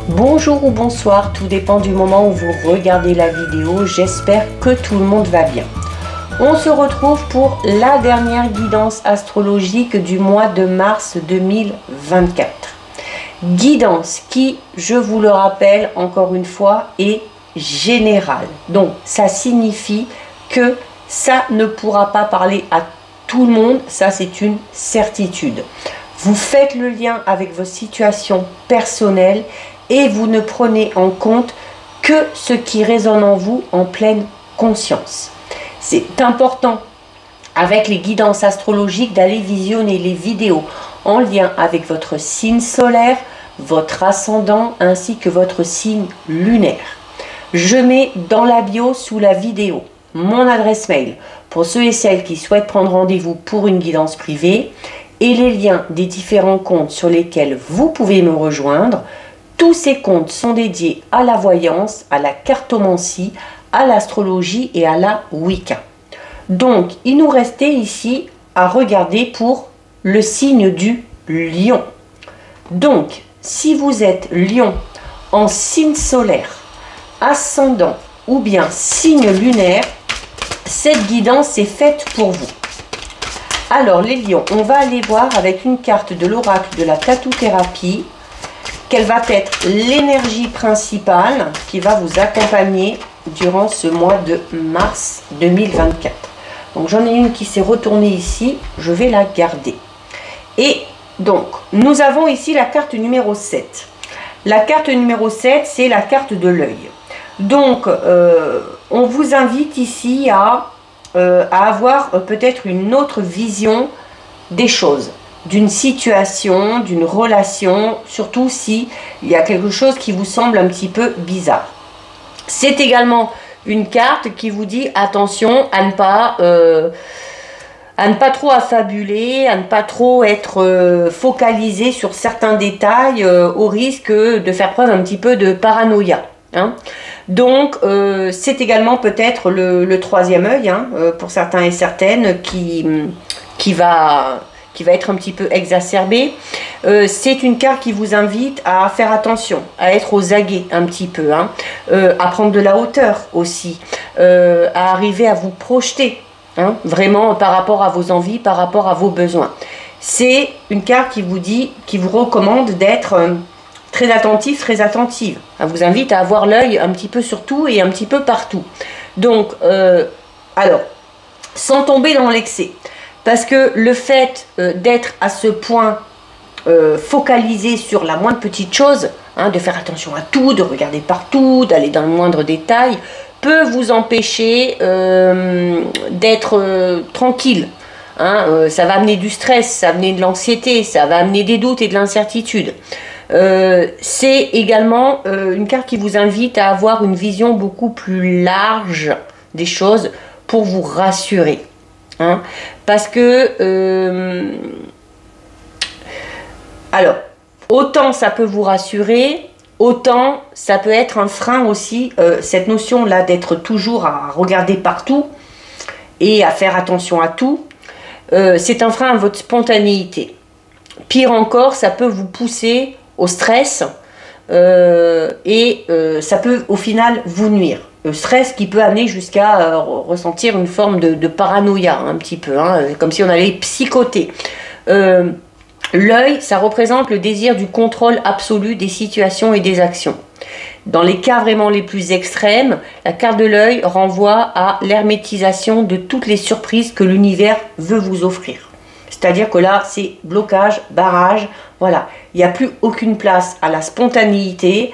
Bonjour ou bonsoir, tout dépend du moment où vous regardez la vidéo. J'espère que tout le monde va bien. On se retrouve pour la dernière guidance astrologique du mois de mars 2024. Guidance qui, je vous le rappelle encore une fois, est générale. Donc ça signifie que ça ne pourra pas parler à tout le monde, ça c'est une certitude. Vous faites le lien avec vos situations personnelles et vous ne prenez en compte que ce qui résonne en vous en pleine conscience. C'est important avec les guidances astrologiques d'aller visionner les vidéos en lien avec votre signe solaire, votre ascendant ainsi que votre signe lunaire. Je mets dans la bio sous la vidéo mon adresse mail pour ceux et celles qui souhaitent prendre rendez-vous pour une guidance privée et les liens des différents comptes sur lesquels vous pouvez me rejoindre. Tous ces comptes sont dédiés à la voyance, à la cartomancie, à l'astrologie et à la Wicca. Donc, il nous restait ici à regarder pour le signe du Lion. Donc, si vous êtes Lion en signe solaire, ascendant ou bien signe lunaire, cette guidance est faite pour vous. Alors, les Lions, on va aller voir avec une carte de l'oracle de la tatou-thérapie quelle va être l'énergie principale qui va vous accompagner durant ce mois de mars 2024. Donc j'en ai une qui s'est retournée ici, je vais la garder. Et donc, nous avons ici la carte numéro 7. La carte numéro 7, c'est la carte de l'œil. Donc, on vous invite ici à avoir peut-être une autre vision des choses, d'une situation, d'une relation, surtout si il y a quelque chose qui vous semble un petit peu bizarre. C'est également une carte qui vous dit attention à ne pas trop affabuler, à ne pas trop être focalisé sur certains détails au risque de faire preuve un petit peu de paranoïa. Hein. Donc c'est également peut-être le troisième œil hein, pour certains et certaines qui va être un petit peu exacerbé. C'est une carte qui vous invite à faire attention, à être aux aguets un petit peu, hein, à prendre de la hauteur aussi, à arriver à vous projeter, hein, vraiment par rapport à vos envies, par rapport à vos besoins. C'est une carte qui vous dit, qui vous recommande d'être très attentif, très attentive. Elle vous invite à avoir l'œil un petit peu sur tout et un petit peu partout. Donc, alors, sans tomber dans l'excès. Parce que le fait d'être à ce point focalisé sur la moindre petite chose, hein, de faire attention à tout, de regarder partout, d'aller dans le moindre détail, peut vous empêcher d'être tranquille. Hein, ça va amener du stress, ça va amener de l'anxiété, ça va amener des doutes et de l'incertitude. C'est également une carte qui vous invite à avoir une vision beaucoup plus large des choses pour vous rassurer. Hein, parce que alors autant ça peut vous rassurer, autant ça peut être un frein aussi, cette notion là d'être toujours à regarder partout et à faire attention à tout, c'est un frein à votre spontanéité. Pire encore, ça peut vous pousser au stress et ça peut au final vous nuire. Le stress qui peut amener jusqu'à ressentir une forme de paranoïa, un petit peu, hein, comme si on allait psychoter. L'œil, ça représente le désir du contrôle absolu des situations et des actions. Dans les cas vraiment les plus extrêmes, la carte de l'œil renvoie à l'hermétisation de toutes les surprises que l'univers veut vous offrir. C'est-à-dire que là, c'est blocage, barrage, voilà. Il n'y a plus aucune place à la spontanéité,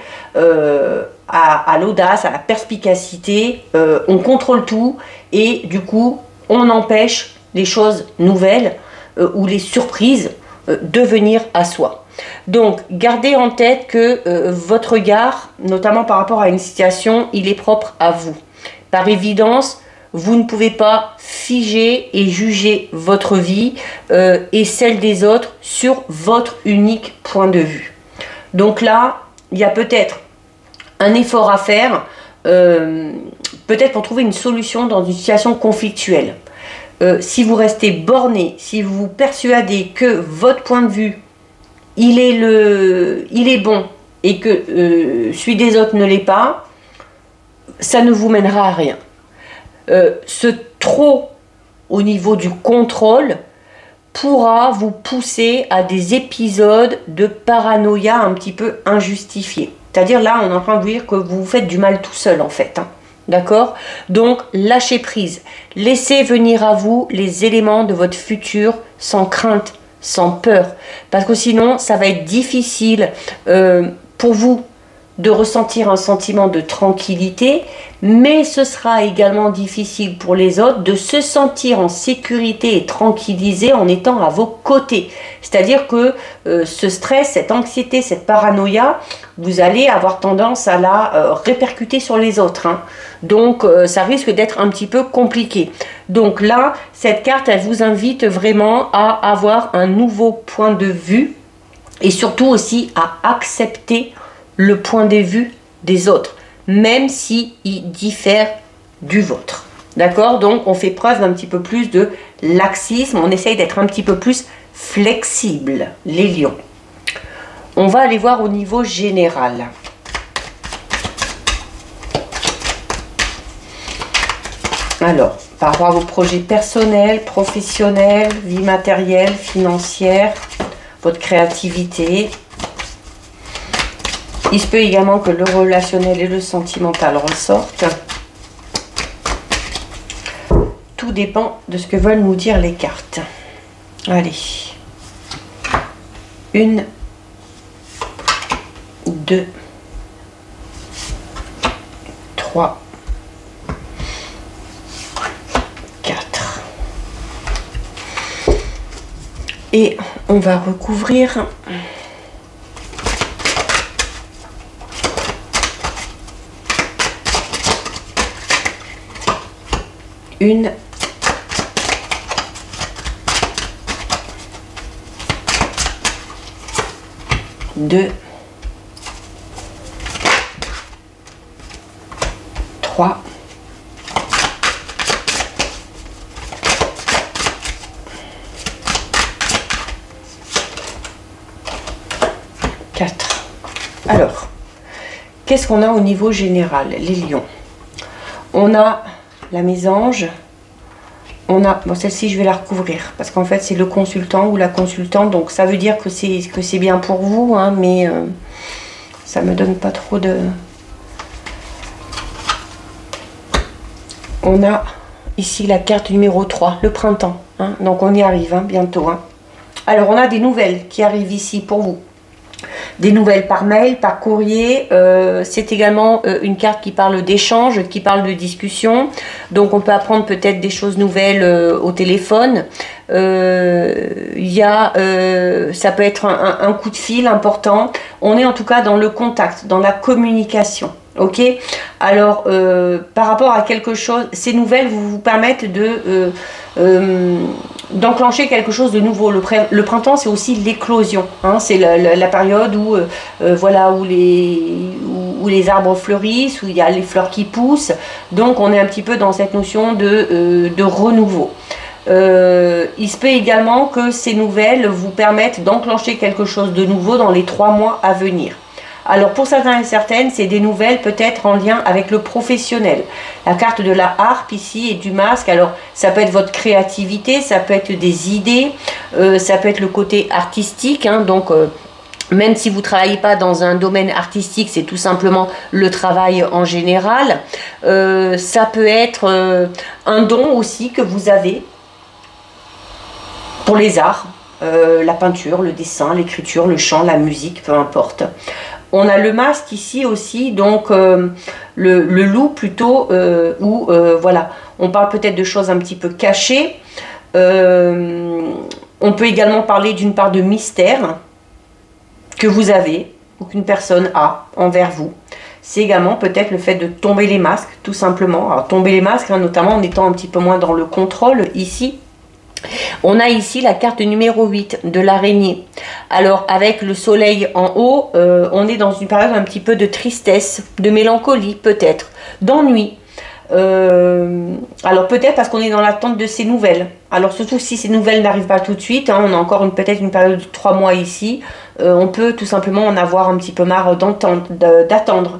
à l'audace, à la perspicacité. On contrôle tout et du coup, on empêche les choses nouvelles ou les surprises de venir à soi. Donc, gardez en tête que votre regard, notamment par rapport à une situation, il est propre à vous. Par évidence, vous ne pouvez pas figer et juger votre vie et celle des autres sur votre unique point de vue. Donc là, il y a peut-être un effort à faire, peut-être pour trouver une solution dans une situation conflictuelle. Si vous restez borné, si vous vous persuadez que votre point de vue, il est bon, et que celui des autres ne l'est pas, ça ne vous mènera à rien. Ce trop au niveau du contrôle pourra vous pousser à des épisodes de paranoïa un petit peu injustifiés. C'est-à-dire là, on est en train de vous dire que vous vous faites du mal tout seul en fait. Hein. D'accord? Donc, lâchez prise. Laissez venir à vous les éléments de votre futur sans crainte, sans peur. Parce que sinon, ça va être difficile pour vous de ressentir un sentiment de tranquillité, mais ce sera également difficile pour les autres de se sentir en sécurité et tranquillisé en étant à vos côtés. C'est-à-dire que ce stress, cette anxiété, cette paranoïa, vous allez avoir tendance à la répercuter sur les autres. Hein. Donc, ça risque d'être un petit peu compliqué. Donc là, cette carte, elle vous invite vraiment à avoir un nouveau point de vue et surtout aussi à accepter le point de vue des autres, même s'il diffère du vôtre. D'accord? Donc, on fait preuve d'un petit peu plus de laxisme, on essaye d'être un petit peu plus flexible, les lions. On va aller voir au niveau général. Alors, par rapport à vos projets personnels, professionnels, vie matérielle, financière, votre créativité. Il se peut également que le relationnel et le sentimental ressortent. Tout dépend de ce que veulent nous dire les cartes. Allez. 1, 2, 3, 4. Et on va recouvrir... 1, 2, 3, 4. Alors, qu'est-ce qu'on a au niveau général, les lions? On a la mésange, on a, bon celle-ci je vais la recouvrir parce qu'en fait c'est le consultant ou la consultante, donc ça veut dire que c'est bien pour vous, hein, mais ça me donne pas trop de... On a ici la carte numéro 3, le printemps, hein, donc on y arrive hein, bientôt. Hein. Alors on a des nouvelles qui arrivent ici pour vous. Des nouvelles par mail, par courrier. C'est également une carte qui parle d'échange, qui parle de discussion. Donc on peut apprendre peut-être des choses nouvelles au téléphone. Ça peut être un coup de fil important. On est en tout cas dans le contact, dans la communication. Ok. Alors par rapport à quelque chose, ces nouvelles vous permettent de d'enclencher quelque chose de nouveau. Le printemps, c'est aussi l'éclosion. Hein, c'est la période où voilà, où les arbres fleurissent, où il y a les fleurs qui poussent. Donc on est un petit peu dans cette notion de renouveau. Il se peut également que ces nouvelles vous permettent d'enclencher quelque chose de nouveau dans les 3 mois à venir. Alors pour certains et certaines, c'est des nouvelles peut-être en lien avec le professionnel. La carte de la harpe ici et du masque, alors ça peut être votre créativité, ça peut être des idées, ça peut être le côté artistique, hein, donc... même si vous ne travaillez pas dans un domaine artistique, c'est tout simplement le travail en général. Ça peut être un don aussi que vous avez pour les arts, la peinture, le dessin, l'écriture, le chant, la musique, peu importe. On a le masque ici aussi, donc le loup plutôt, où voilà, on parle peut-être de choses un petit peu cachées. On peut également parler d'une part de mystère que vous avez ou qu'une personne a envers vous. C'est également peut-être le fait de tomber les masques, tout simplement. Alors tomber les masques, hein, notamment en étant un petit peu moins dans le contrôle ici. On a ici la carte numéro 8 de l'araignée. Alors avec le soleil en haut, on est dans une période un petit peu de tristesse, de mélancolie peut-être, d'ennui. Alors peut-être parce qu'on est dans l'attente de ces nouvelles. Alors surtout si ces nouvelles n'arrivent pas tout de suite, hein, on a encore peut-être une période de 3 mois ici, on peut tout simplement en avoir un petit peu marre d'attendre.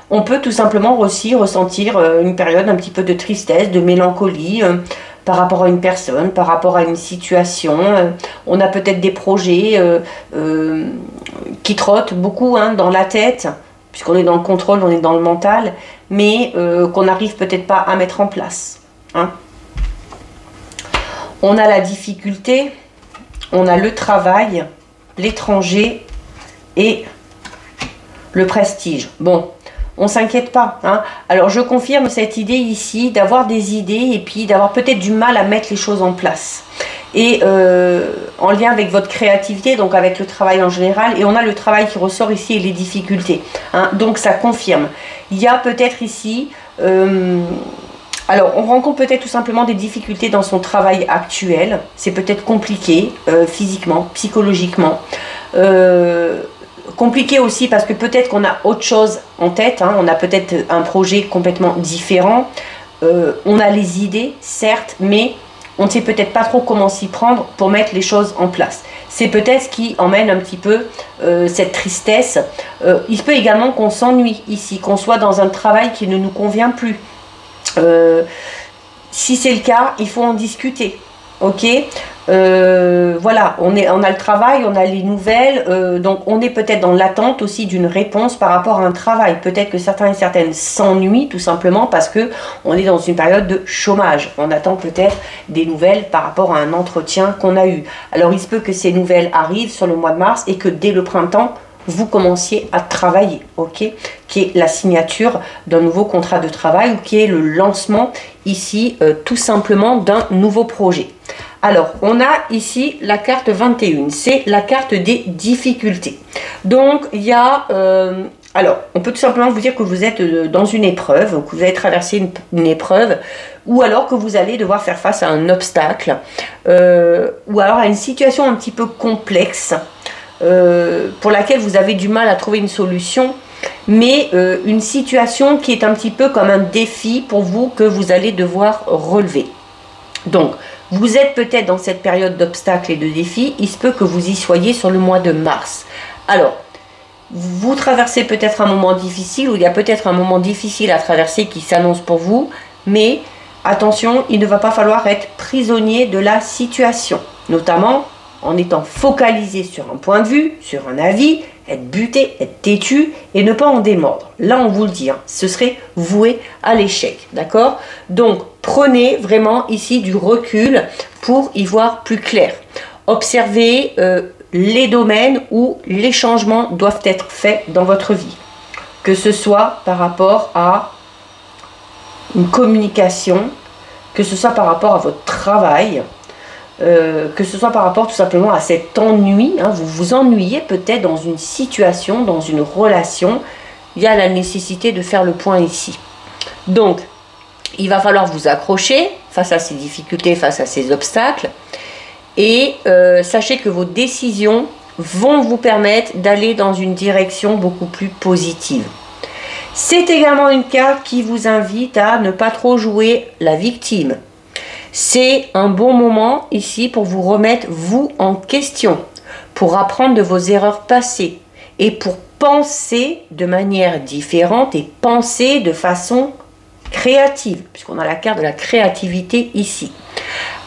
On peut tout simplement aussi ressentir une période un petit peu de tristesse, de mélancolie par rapport à une personne, par rapport à une situation. On a peut-être des projets qui trottent beaucoup hein, dans la tête, puisqu'on est dans le contrôle, on est dans le mental, mais qu'on n'arrive peut-être pas à mettre en place. Hein. On a la difficulté, on a le travail, l'étranger et le prestige. Bon, on ne s'inquiète pas. Hein. Alors, je confirme cette idée ici d'avoir des idées et puis d'avoir peut-être du mal à mettre les choses en place. Et en lien avec votre créativité, donc avec le travail en général. Et on a le travail qui ressort ici et les difficultés. Hein. Donc, ça confirme. Il y a peut-être ici... alors, on rencontre peut-être tout simplement des difficultés dans son travail actuel. C'est peut-être compliqué, physiquement, psychologiquement. Compliqué aussi parce que peut-être qu'on a autre chose en tête. Hein. On a peut-être un projet complètement différent. On a les idées, certes, mais on ne sait peut-être pas trop comment s'y prendre pour mettre les choses en place. C'est peut-être ce qui emmène un petit peu cette tristesse. Il se peut également qu'on s'ennuie ici, qu'on soit dans un travail qui ne nous convient plus. Si c'est le cas, il faut en discuter, ok. Voilà, on a le travail, on a les nouvelles, donc on est peut-être dans l'attente aussi d'une réponse par rapport à un travail. Peut-être que certains et certaines s'ennuient tout simplement parce que on est dans une période de chômage. On attend peut-être des nouvelles par rapport à un entretien qu'on a eu. Alors il se peut que ces nouvelles arrivent sur le mois de mars et que dès le printemps, vous commenciez à travailler, ok, qui est la signature d'un nouveau contrat de travail ou qui est le lancement ici tout simplement d'un nouveau projet. Alors, on a ici la carte 21, c'est la carte des difficultés. Donc, il y a, alors, on peut tout simplement vous dire que vous êtes dans une épreuve, que vous allez traverser une épreuve, ou alors que vous allez devoir faire face à un obstacle, ou alors à une situation un petit peu complexe, pour laquelle vous avez du mal à trouver une solution, mais une situation qui est un petit peu comme un défi pour vous que vous allez devoir relever. Donc, vous êtes peut-être dans cette période d'obstacles et de défis, il se peut que vous y soyez sur le mois de mars. Alors, vous traversez peut-être un moment difficile, ou il y a peut-être un moment difficile à traverser qui s'annonce pour vous, mais attention, il ne va pas falloir être prisonnier de la situation, notamment en étant focalisé sur un point de vue, sur un avis, être buté, être têtu et ne pas en démordre. Là, on vous le dit, hein, ce serait voué à l'échec, d'accord? Donc, prenez vraiment ici du recul pour y voir plus clair. Observez les domaines où les changements doivent être faits dans votre vie. Que ce soit par rapport à une communication, que ce soit par rapport à votre travail, que ce soit par rapport tout simplement à cet ennui, hein, vous vous ennuyez peut-être dans une situation, dans une relation, il y a la nécessité de faire le point ici. Donc, il va falloir vous accrocher face à ces difficultés, face à ces obstacles, et sachez que vos décisions vont vous permettre d'aller dans une direction beaucoup plus positive. C'est également une carte qui vous invite à ne pas trop jouer la victime. C'est un bon moment ici pour vous remettre vous en question, pour apprendre de vos erreurs passées et pour penser de manière différente et penser de façon créative, puisqu'on a la carte de la créativité ici.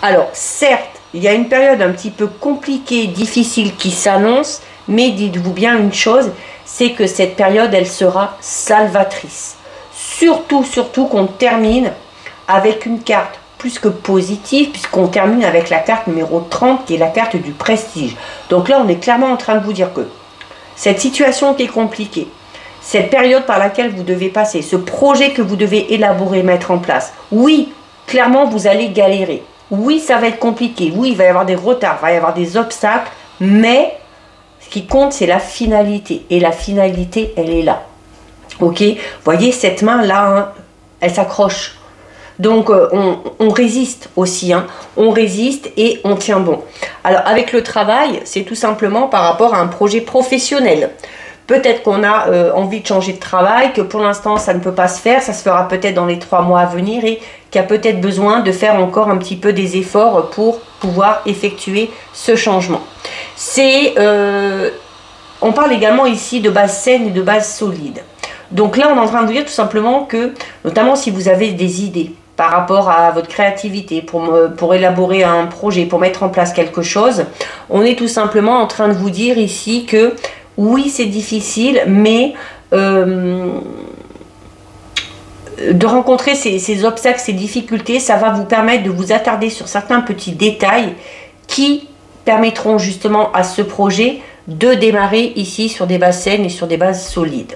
Alors certes, il y a une période un petit peu compliquée, difficile qui s'annonce, mais dites-vous bien une chose, c'est que cette période, elle sera salvatrice. Surtout qu'on termine avec une carte plus que positive, puisqu'on termine avec la carte numéro 30 qui est la carte du prestige. Donc là on est clairement en train de vous dire que cette situation qui est compliquée, cette période par laquelle vous devez passer, ce projet que vous devez élaborer, mettre en place, oui, clairement vous allez galérer, oui ça va être compliqué, oui il va y avoir des retards, il va y avoir des obstacles, mais ce qui compte c'est la finalité, et la finalité elle est là, ok. Voyez cette main là, hein, elle s'accroche. Donc on résiste aussi, hein. On résiste et on tient bon. Alors avec le travail, c'est tout simplement par rapport à un projet professionnel. Peut-être qu'on a envie de changer de travail, que pour l'instant ça ne peut pas se faire, ça se fera peut-être dans les 3 mois à venir et qui a peut-être besoin de faire encore un petit peu des efforts pour pouvoir effectuer ce changement. On parle également ici de base saine et de base solide. Donc là, on est en train de vous dire tout simplement que, notamment si vous avez des idées par rapport à votre créativité, pour élaborer un projet, pour mettre en place quelque chose, on est tout simplement en train de vous dire ici que oui, c'est difficile, mais de rencontrer ces obstacles, ces difficultés, ça va vous permettre de vous attarder sur certains petits détails qui permettront justement à ce projet de démarrer ici sur des bases saines et sur des bases solides.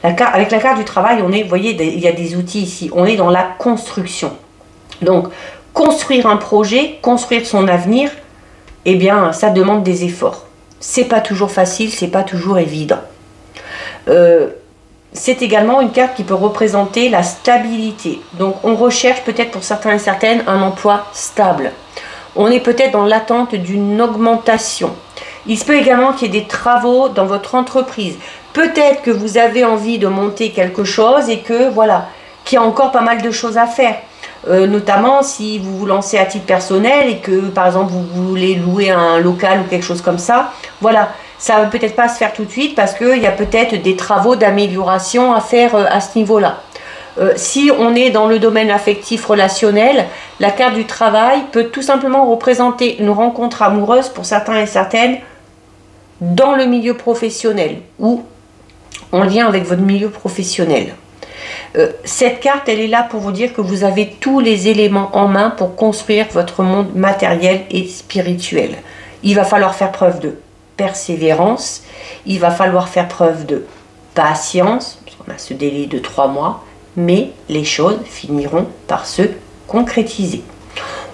Avec la carte du travail, on est, vous voyez, il y a des outils ici, on est dans la construction. Donc, construire un projet, construire son avenir, eh bien, ça demande des efforts. C'est pas toujours facile, c'est pas toujours évident. C'est également une carte qui peut représenter la stabilité. Donc, on recherche peut-être pour certains et certaines un emploi stable. On est peut-être dans l'attente d'une augmentation. Il se peut également qu'il y ait des travaux dans votre entreprise. Peut-être que vous avez envie de monter quelque chose et que, voilà, qu'il y a encore pas mal de choses à faire. Notamment si vous vous lancez à titre personnel et que, par exemple, vous voulez louer un local ou quelque chose comme ça. Voilà, ça ne va peut-être pas se faire tout de suite parce qu'il y a peut-être des travaux d'amélioration à faire à ce niveau-là. Si on est dans le domaine affectif relationnel, la carte du travail peut tout simplement représenter une rencontre amoureuse pour certains et certaines dans le milieu professionnel ou en lien avec votre milieu professionnel. Cette carte, elle est là pour vous dire que vous avez tous les éléments en main pour construire votre monde matériel et spirituel. Il va falloir faire preuve de persévérance, il va falloir faire preuve de patience, on a ce délai de 3 mois, mais les choses finiront par se concrétiser.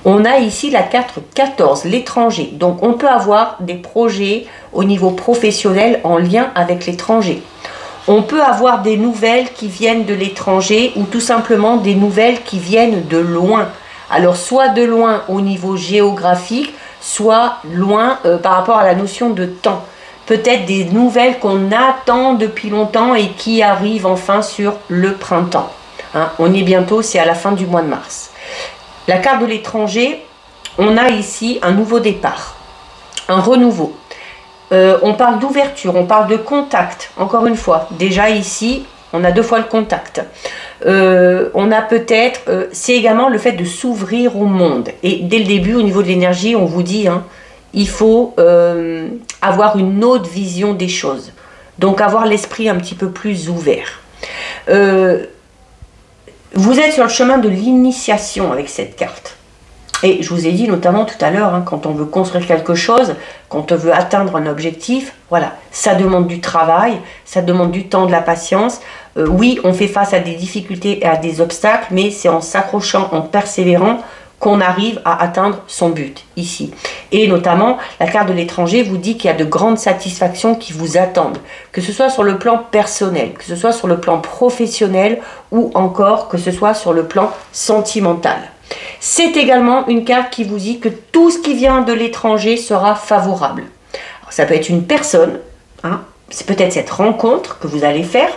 On a ici la carte 14, l'étranger. Donc on peut avoir des projets au niveau professionnel en lien avec l'étranger. On peut avoir des nouvelles qui viennent de l'étranger ou tout simplement des nouvelles qui viennent de loin. Alors soit de loin au niveau géographique, soit loin par rapport à la notion de temps. Peut-être des nouvelles qu'on attend depuis longtemps et qui arrivent enfin sur le printemps. Hein, on est bientôt, c'est à la fin du mois de mars. La carte de l'étranger, on a ici un nouveau départ, un renouveau. On parle d'ouverture, on parle de contact, encore une fois. Déjà ici, on a 2 fois le contact. On a peut-être, c'est également le fait de s'ouvrir au monde. Et dès le début, au niveau de l'énergie, on vous dit, hein, il faut avoir une autre vision des choses. Donc avoir l'esprit un petit peu plus ouvert. Vous êtes sur le chemin de l'initiation avec cette carte. Et je vous ai dit notamment tout à l'heure, hein, quand on veut construire quelque chose, quand on veut atteindre un objectif, voilà, ça demande du travail, ça demande du temps, de la patience. Oui, on fait face à des difficultés et à des obstacles, mais c'est en s'accrochant, en persévérant, qu'on arrive à atteindre son but ici. Et notamment, la carte de l'étranger vous dit qu'il y a de grandes satisfactions qui vous attendent, que ce soit sur le plan personnel, que ce soit sur le plan professionnel ou encore que ce soit sur le plan sentimental. C'est également une carte qui vous dit que tout ce qui vient de l'étranger sera favorable. Alors, ça peut être une personne, hein, c'est peut-être cette rencontre que vous allez faire,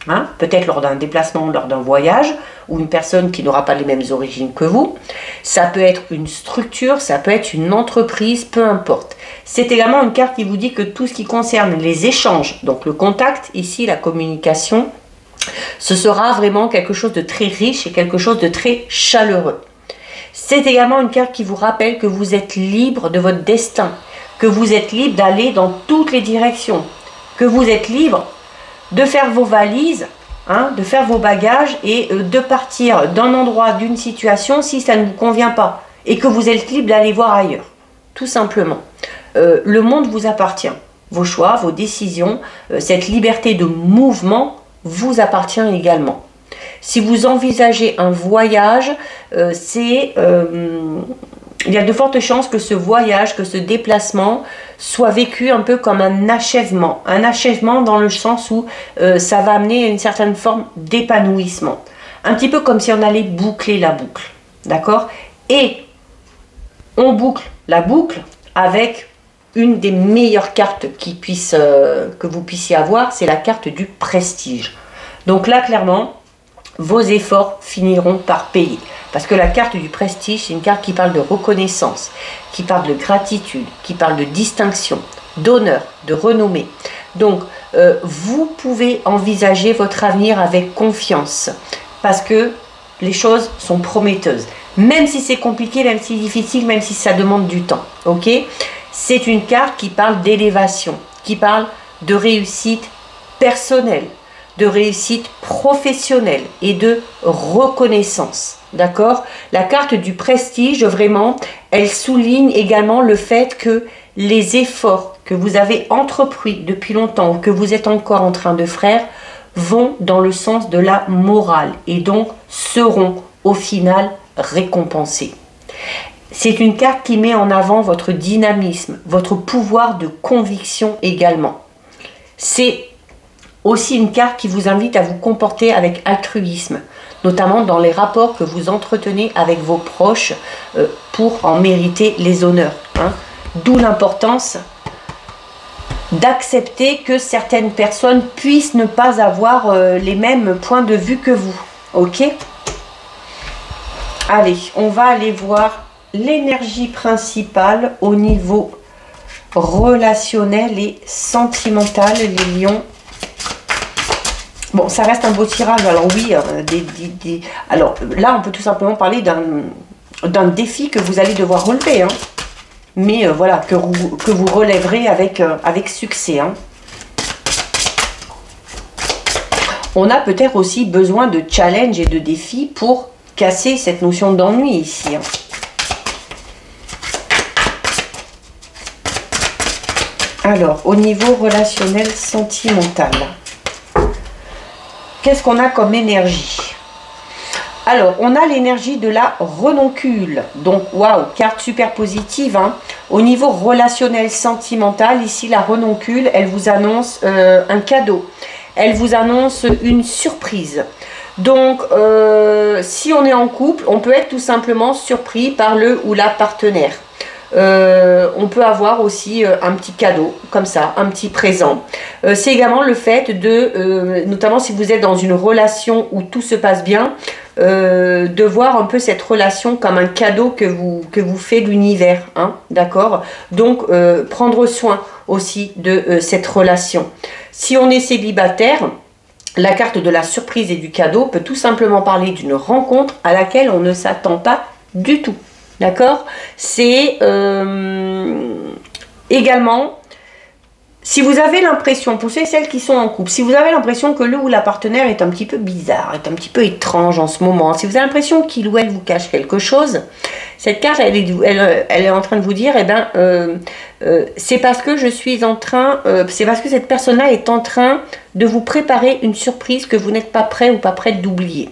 hein, peut-être lors d'un déplacement, lors d'un voyage, ou une personne qui n'aura pas les mêmes origines que vous. Ça peut être une structure, ça peut être une entreprise, peu importe. C'est également une carte qui vous dit que tout ce qui concerne les échanges, donc le contact, ici la communication, ce sera vraiment quelque chose de très riche et quelque chose de très chaleureux. C'est également une carte qui vous rappelle que vous êtes libre de votre destin, que vous êtes libre d'aller dans toutes les directions, que vous êtes libre de faire vos valises, hein, de faire vos bagages et de partir d'un endroit, d'une situation si ça ne vous convient pas et que vous êtes libre d'aller voir ailleurs, tout simplement. Le monde vous appartient, vos choix, vos décisions, cette liberté de mouvement vous appartient également. Si vous envisagez un voyage, il y a de fortes chances que ce voyage, que ce déplacement soit vécu un peu comme un achèvement dans le sens où ça va amener une certaine forme d'épanouissement. Un petit peu comme si on allait boucler la boucle, d'accord? Et on boucle la boucle avec une des meilleures cartes que vous puissiez avoir, c'est la carte du prestige. Donc là, clairement, vos efforts finiront par payer. Parce que la carte du prestige, c'est une carte qui parle de reconnaissance, qui parle de gratitude, qui parle de distinction, d'honneur, de renommée. Donc, vous pouvez envisager votre avenir avec confiance parce que les choses sont prometteuses. Même si c'est compliqué, même si c'est difficile, même si ça demande du temps. Ok? C'est une carte qui parle d'élévation, qui parle de réussite personnelle, de réussite professionnelle et de reconnaissance. D'accord? La carte du prestige, vraiment, elle souligne également le fait que les efforts que vous avez entrepris depuis longtemps, que vous êtes encore en train de faire, vont dans le sens de la morale et donc seront au final récompensés. C'est une carte qui met en avant votre dynamisme, votre pouvoir de conviction également. C'est aussi une carte qui vous invite à vous comporter avec altruisme, notamment dans les rapports que vous entretenez avec vos proches pour en mériter les honneurs. Hein. D'où l'importance d'accepter que certaines personnes puissent ne pas avoir les mêmes points de vue que vous. Ok? Allez, on va aller voir l'énergie principale au niveau relationnel et sentimental, les lions. Bon, ça reste un beau tirage. Alors oui, alors là, on peut tout simplement parler d'un défi que vous allez devoir relever. Hein. Mais voilà, que vous relèverez avec succès. Hein. On a peut-être aussi besoin de challenge et de défis pour casser cette notion d'ennui ici. Hein. Alors, au niveau relationnel sentimental, qu'est-ce qu'on a comme énergie? Alors, on a l'énergie de la renoncule. Donc, waouh, carte super positive. Hein. Au niveau relationnel sentimental, ici, la renoncule, elle vous annonce un cadeau. Elle vous annonce une surprise. Donc, si on est en couple, on peut être tout simplement surpris par le ou la partenaire. On peut avoir aussi un petit cadeau, comme ça, un petit présent. C'est également le fait de, notamment si vous êtes dans une relation où tout se passe bien, de voir un peu cette relation comme un cadeau que vous fait l'univers, hein, d'accord? Donc, prendre soin aussi de cette relation. Si on est célibataire, la carte de la surprise et du cadeau peut tout simplement parler d'une rencontre à laquelle on ne s'attend pas du tout. D'accord? C'est également, si vous avez l'impression, pour ceux et celles qui sont en couple, si vous avez l'impression que le ou la partenaire est un petit peu bizarre, est un petit peu étrange en ce moment, si vous avez l'impression qu'il ou elle vous cache quelque chose, cette carte, elle est en train de vous dire, eh ben, c'est parce que je suis en train, c'est parce que cette personne-là est en train de vous préparer une surprise que vous n'êtes pas prêt ou pas prête d'oublier.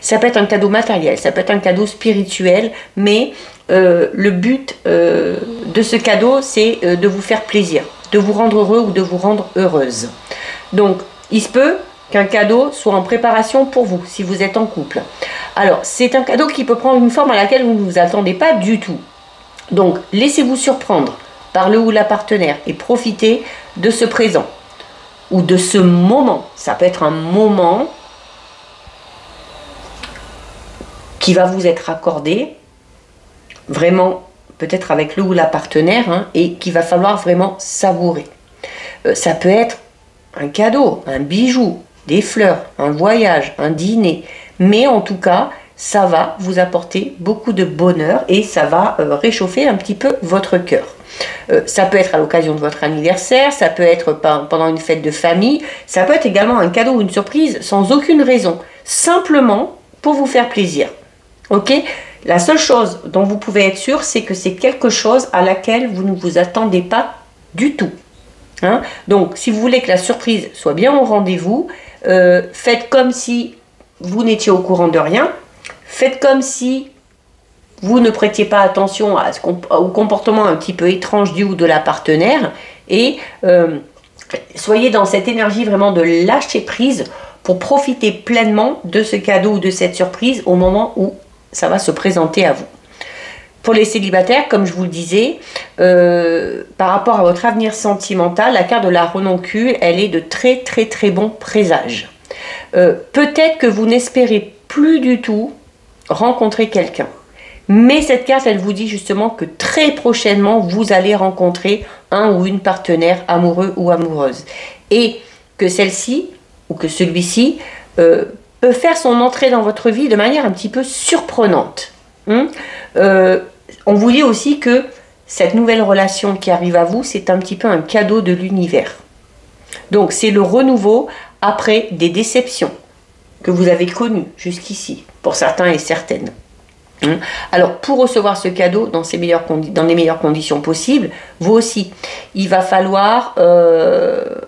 Ça peut être un cadeau matériel, ça peut être un cadeau spirituel, mais le but de ce cadeau, c'est de vous faire plaisir, de vous rendre heureux ou de vous rendre heureuse. Donc, il se peut qu'un cadeau soit en préparation pour vous, si vous êtes en couple. Alors, c'est un cadeau qui peut prendre une forme à laquelle vous ne vous attendez pas du tout. Donc, laissez-vous surprendre par le ou la partenaire et profitez de ce présent ou de ce moment. Ça peut être un moment qui va vous être accordé, vraiment peut-être avec le ou la partenaire, hein, et qu'il va falloir vraiment savourer. Ça peut être un cadeau, un bijou, des fleurs, un voyage, un dîner, mais en tout cas, ça va vous apporter beaucoup de bonheur et ça va réchauffer un petit peu votre cœur. Ça peut être à l'occasion de votre anniversaire, ça peut être pendant une fête de famille, ça peut être également un cadeau ou une surprise sans aucune raison, simplement pour vous faire plaisir. Ok? La seule chose dont vous pouvez être sûr, c'est que c'est quelque chose à laquelle vous ne vous attendez pas du tout. Hein? Donc, si vous voulez que la surprise soit bien au rendez-vous, faites comme si vous n'étiez au courant de rien. Faites comme si vous ne prêtiez pas attention au comportement un petit peu étrange du ou de la partenaire. Et soyez dans cette énergie vraiment de lâcher prise pour profiter pleinement de ce cadeau ou de cette surprise au moment où ça va se présenter à vous. Pour les célibataires, comme je vous le disais, par rapport à votre avenir sentimental, la carte de la renoncule, elle est de très très très bon présage. Peut-être que vous n'espérez plus du tout rencontrer quelqu'un. Mais cette carte, elle vous dit justement que très prochainement, vous allez rencontrer un ou une partenaire amoureux ou amoureuse. Et que celle-ci, ou que celui-ci, peut faire son entrée dans votre vie de manière un petit peu surprenante. On vous dit aussi que cette nouvelle relation qui arrive à vous, c'est un petit peu un cadeau de l'univers. Donc c'est le renouveau après des déceptions que vous avez connues jusqu'ici, pour certains et certaines. Alors, pour recevoir ce cadeau dans les meilleures conditions possibles, vous aussi, il va falloir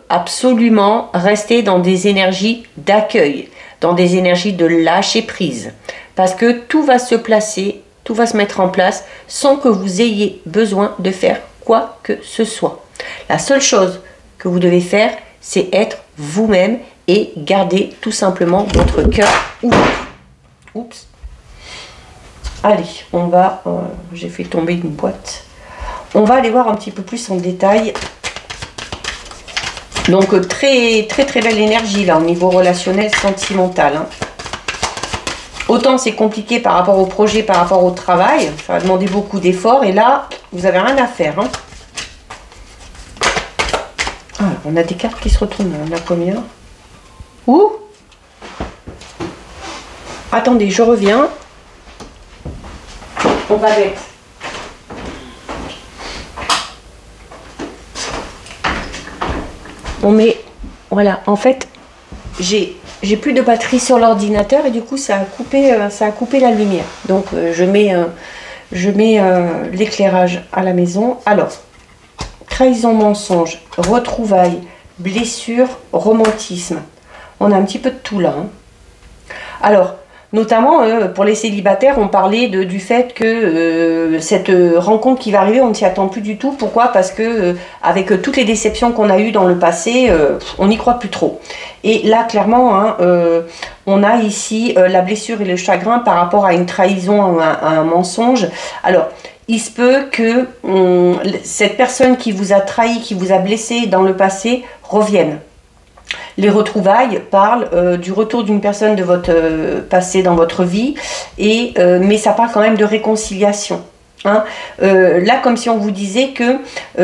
absolument rester dans des énergies d'accueil, dans des énergies de lâcher prise. Parce que tout va se placer, tout va se mettre en place sans que vous ayez besoin de faire quoi que ce soit. La seule chose que vous devez faire, c'est être vous-même et garder tout simplement votre cœur ouvert. Oups. Allez, on va, j'ai fait tomber une boîte. On va aller voir un petit peu plus en détail. Donc très belle énergie là au niveau relationnel, sentimental. Hein. Autant c'est compliqué par rapport au projet, par rapport au travail. Ça va demander beaucoup d'efforts et là, vous n'avez rien à faire. Hein. Ah, on a des cartes qui se retournent. On a combien? Ouh! Attendez, je reviens. On va mettre. On met. Voilà, en fait, j'ai plus de batterie sur l'ordinateur et du coup ça a coupé la lumière. Donc je mets l'éclairage à la maison. Alors, trahison, mensonge, retrouvailles, blessure, romantisme. On a un petit peu de tout là. Hein. Alors, notamment, pour les célibataires, on parlait du fait que cette rencontre qui va arriver, on ne s'y attend plus du tout. Pourquoi? Parce que avec toutes les déceptions qu'on a eues dans le passé, on n'y croit plus trop. Et là, clairement, hein, on a ici la blessure et le chagrin par rapport à une trahison, à un mensonge. Alors, il se peut que cette personne qui vous a trahi, qui vous a blessé dans le passé, revienne. Les retrouvailles parlent du retour d'une personne de votre passé dans votre vie, mais ça parle quand même de réconciliation. Hein. Là, comme si on vous disait que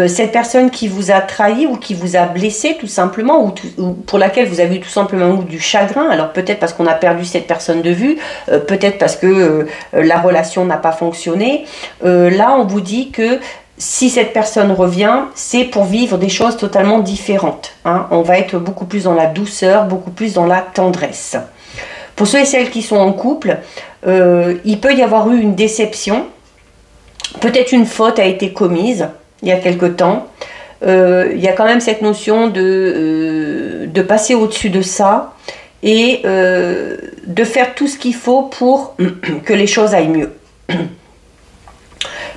cette personne qui vous a trahi ou qui vous a blessé tout simplement, ou pour laquelle vous avez eu tout simplement du chagrin, alors peut-être parce qu'on a perdu cette personne de vue, peut-être parce que la relation n'a pas fonctionné, là on vous dit que si cette personne revient, c'est pour vivre des choses totalement différentes. Hein. On va être beaucoup plus dans la douceur, beaucoup plus dans la tendresse. Pour ceux et celles qui sont en couple, il peut y avoir eu une déception. Peut-être une faute a été commise il y a quelque temps. Il y a quand même cette notion de passer au-dessus de ça et de faire tout ce qu'il faut pour que les choses aillent mieux.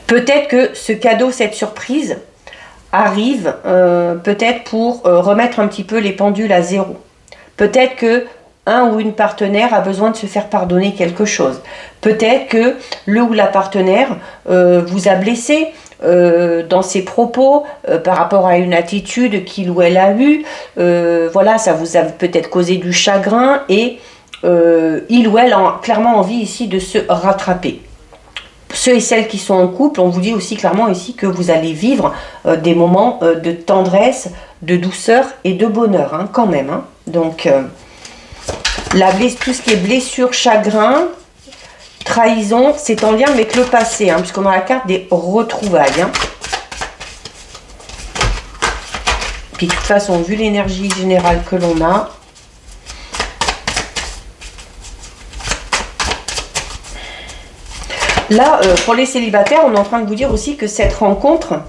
Peut-être que ce cadeau, cette surprise, arrive peut-être pour remettre un petit peu les pendules à zéro. Peut-être que un ou une partenaire a besoin de se faire pardonner quelque chose. Peut-être que le ou la partenaire vous a blessé dans ses propos par rapport à une attitude qu'il ou elle a eue. Voilà, ça vous a peut-être causé du chagrin et il ou elle a clairement envie ici de se rattraper. Ceux et celles qui sont en couple, on vous dit aussi clairement ici que vous allez vivre des moments de tendresse, de douceur et de bonheur, hein, quand même. Hein. Donc, tout ce qui est blessure, chagrin, trahison, c'est en lien avec le passé, hein, puisqu'on a la carte des retrouvailles. Hein. Puis de toute façon, vu l'énergie générale que l'on a, là, pour les célibataires, on est en train de vous dire aussi que cette rencontre,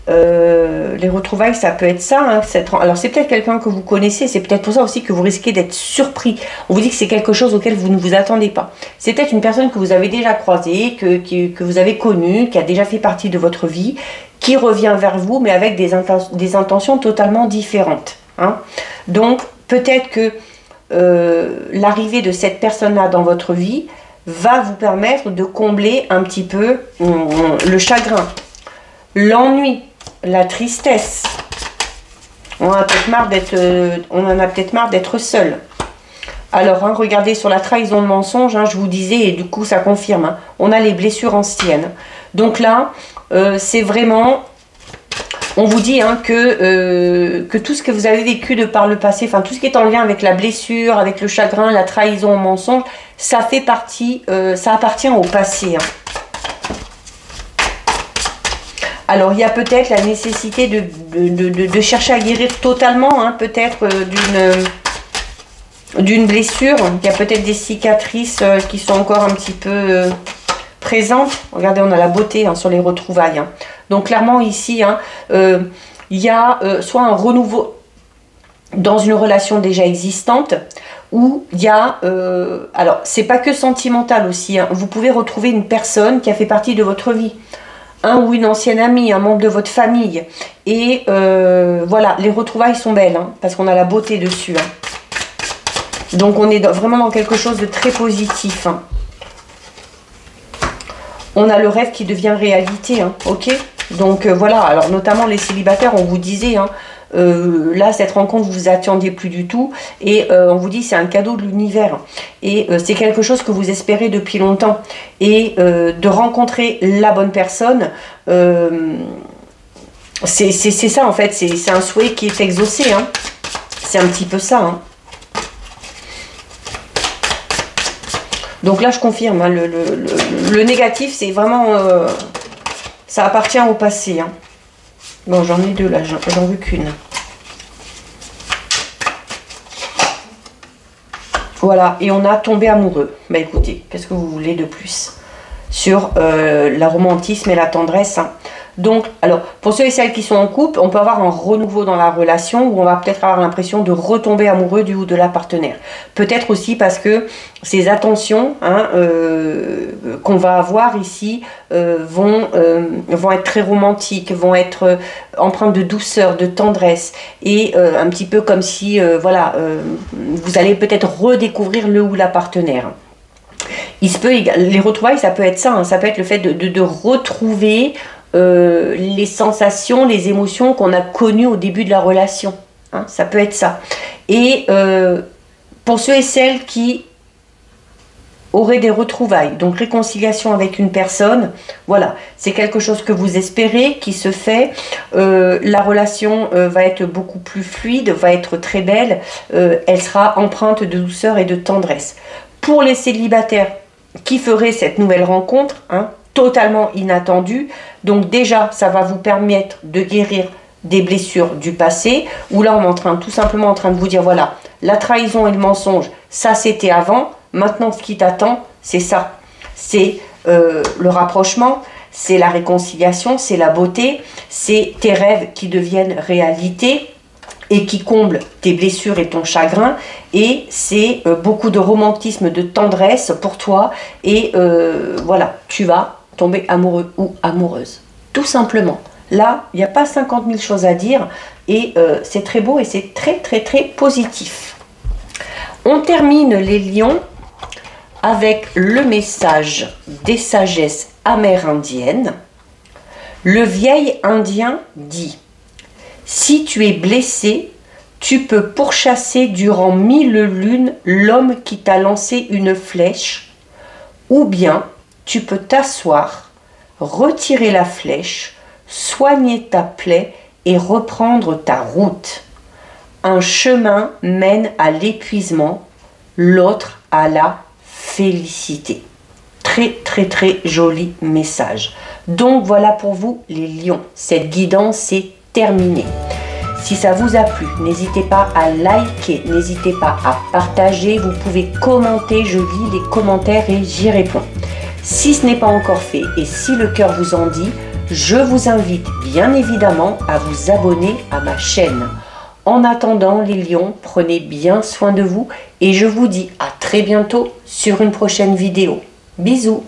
les retrouvailles, ça peut être ça. Hein, alors, c'est peut-être quelqu'un que vous connaissez, c'est peut-être pour ça aussi que vous risquez d'être surpris. On vous dit que c'est quelque chose auquel vous ne vous attendez pas. C'est peut-être une personne que vous avez déjà croisée, que vous avez connue, qui a déjà fait partie de votre vie, qui revient vers vous, mais avec des intentions totalement différentes. Hein. Donc, peut-être que l'arrivée de cette personne-là dans votre vie va vous permettre de combler un petit peu le chagrin, l'ennui, la tristesse. On en a peut-être marre d'être seul. Alors, hein, regardez sur la trahison, le mensonge, hein, je vous disais, et du coup, ça confirme. Hein, on a les blessures anciennes. Donc là, c'est vraiment... On vous dit hein, que tout ce que vous avez vécu de par le passé, enfin tout ce qui est en lien avec la blessure, avec le chagrin, la trahison, le mensonge, ça fait partie, ça appartient au passé. Hein. Alors il y a peut-être la nécessité de chercher à guérir totalement, hein, peut-être d'une blessure. Il y a peut-être des cicatrices qui sont encore un petit peu présentes. Regardez, on a la beauté hein, sur les retrouvailles. Hein. Donc clairement ici, hein, il y a soit un renouveau dans une relation déjà existante, ou il y a, alors c'est pas que sentimental aussi, hein, vous pouvez retrouver une personne qui a fait partie de votre vie, un ou une ancienne amie, un membre de votre famille, et voilà, les retrouvailles sont belles, hein, parce qu'on a la beauté dessus. Hein. Donc on est vraiment dans quelque chose de très positif. Hein. On a le rêve qui devient réalité, hein, ok? Donc voilà, alors notamment les célibataires, on vous disait, hein, là cette rencontre vous attendiez plus du tout, et on vous dit c'est un cadeau de l'univers, et c'est quelque chose que vous espérez depuis longtemps, et de rencontrer la bonne personne, c'est ça en fait, c'est un souhait qui est exaucé, hein. C'est un petit peu ça, hein. Donc là je confirme, hein, le négatif c'est vraiment... ça appartient au passé. Hein. Bon, j'en ai deux là, j'en veux qu'une. Voilà, et on a tombé amoureux. Bah écoutez, qu'est-ce que vous voulez de plus sur la romantisme et la tendresse, hein. Donc, alors, pour ceux et celles qui sont en couple, on peut avoir un renouveau dans la relation où on va peut-être avoir l'impression de retomber amoureux du ou de la partenaire. Peut-être aussi parce que ces attentions hein, qu'on va avoir ici vont être très romantiques, vont être empreintes de douceur, de tendresse, et un petit peu comme si, voilà, vous allez peut-être redécouvrir le ou la partenaire. Il se peut, les retrouvailles, ça peut être ça, hein, ça peut être le fait de retrouver les sensations, les émotions qu'on a connues au début de la relation. Hein, ça peut être ça. Et pour ceux et celles qui auraient des retrouvailles, donc réconciliation avec une personne, voilà, c'est quelque chose que vous espérez, qui se fait. La relation va être beaucoup plus fluide, va être très belle, elle sera empreinte de douceur et de tendresse. Pour les célibataires qui feraient cette nouvelle rencontre, hein, totalement inattendue, donc déjà ça va vous permettre de guérir des blessures du passé, où là on est tout simplement en train de vous dire voilà, la trahison et le mensonge, ça c'était avant, maintenant ce qui t'attend c'est ça, c'est le rapprochement, c'est la réconciliation, c'est la beauté, c'est tes rêves qui deviennent réalité et qui comblent tes blessures et ton chagrin, et c'est beaucoup de romantisme, de tendresse pour toi, et voilà, tu vas tomber amoureux ou amoureuse, tout simplement. Là, il n'y a pas 50 000 choses à dire, et c'est très beau et c'est très très très positif. On termine les lions avec le message des sagesses amérindiennes. Le vieil indien dit: si tu es blessé, tu peux pourchasser durant 1000 lunes l'homme qui t'a lancé une flèche, ou bien tu peux t'asseoir, retirer la flèche, soigner ta plaie et reprendre ta route. Un chemin mène à l'épuisement, l'autre à la félicité. Très très très joli message. Donc voilà pour vous les lions. Cette guidance est terminée. Si ça vous a plu, n'hésitez pas à liker, n'hésitez pas à partager, vous pouvez commenter, je lis les commentaires et j'y réponds. Si ce n'est pas encore fait et si le cœur vous en dit, je vous invite bien évidemment à vous abonner à ma chaîne. En attendant les lions, prenez bien soin de vous et je vous dis à très bientôt sur une prochaine vidéo. Bisous!